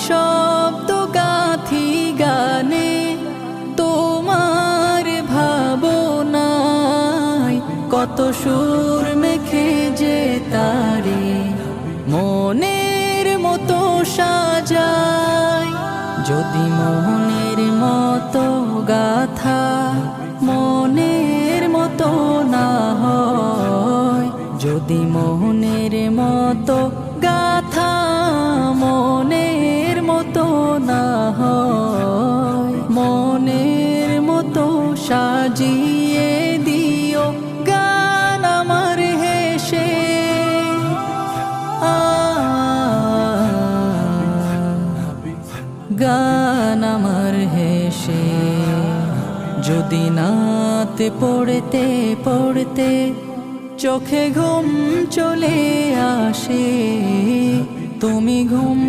শব্দ গাথি গানে তোমার ভাবনায়, কত সুর মেখে যে তারে মনের মতো সাজায়। যদি মনের মতো গাথা মনের মতো না হয়, যদি মনের মতো গাথা মনের মতো না হয়, মনের মতো সাজিয়ে দিও গান আমার হেসে। গান আমার হেসে। যদি নাতে পড়তে পড়তে চোখে ঘুম চলে আসে, তুমি ঘুম